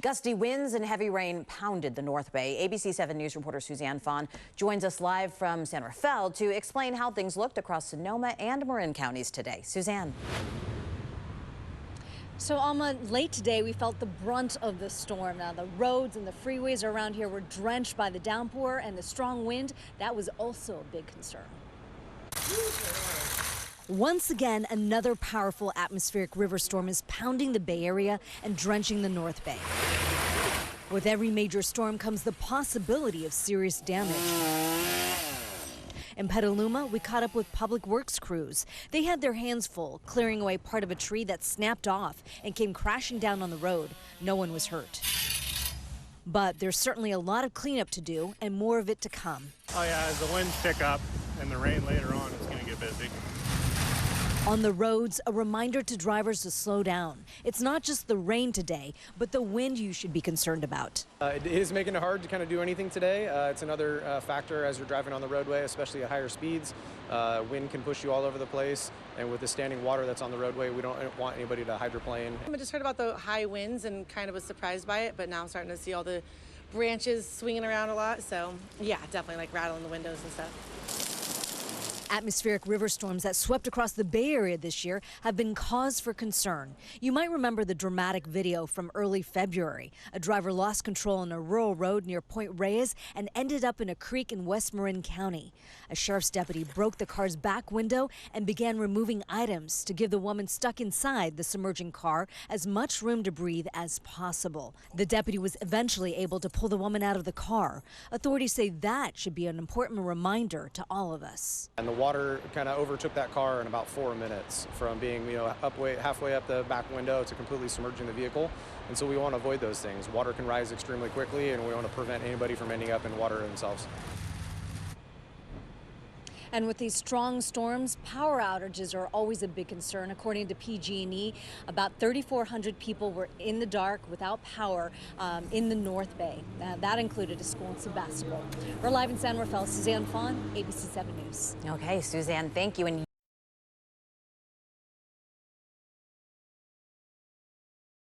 Gusty winds and heavy rain pounded the North Bay. ABC 7 News reporter Suzanne Fawn joins us live from San Rafael to explain how things looked across Sonoma and Marin counties today. Suzanne. So, Alma, late today we felt the brunt of the storm. Now, the roads and the freeways around here were drenched by the downpour and the strong wind. That was also a big concern. Once again, another powerful atmospheric river storm is pounding the Bay Area and drenching the North Bay. With every major storm comes the possibility of serious damage. In Petaluma, we caught up with public works crews. They had their hands full, clearing away part of a tree that snapped off and came crashing down on the road. No one was hurt. But there's certainly a lot of cleanup to do and more of it to come. Oh yeah, as the winds pick up and the rain later on, it's going to get busy. On the roads, a reminder to drivers to slow down. It's not just the rain today, but the wind you should be concerned about. It is making it hard to kind of do anything today. It's another factor as you're driving on the roadway, especially at higher speeds. Wind can push you all over the place, and with the standing water that's on the roadway, we don't want anybody to hydroplane. I just heard about the high winds and kind of was surprised by it, but now I'm starting to see all the branches swinging around a lot. So yeah, definitely like rattling the windows and stuff. Atmospheric river storms that swept across the Bay Area this year have been cause for concern. You might remember the dramatic video from early February. A driver lost control on a rural road near Point Reyes and ended up in a creek in West Marin County. A sheriff's deputy broke the car's back window and began removing items to give the woman stuck inside the submerging car as much room to breathe as possible. The deputy was eventually able to pull the woman out of the car. Authorities say that should be an important reminder to all of us. And the water kind of overtook that car in about 4 minutes from being, halfway up the back window to completely submerging the vehicle. And so we want to avoid those things. Water can rise extremely quickly, and we want to prevent anybody from ending up in water themselves. And with these strong storms, power outages are always a big concern. According to PG&E, about 3,400 people were in the dark without power in the North Bay. That included a school in Sebastopol. We're live in San Rafael. Suzanne Fawn, ABC 7 News. Okay, Suzanne, thank you.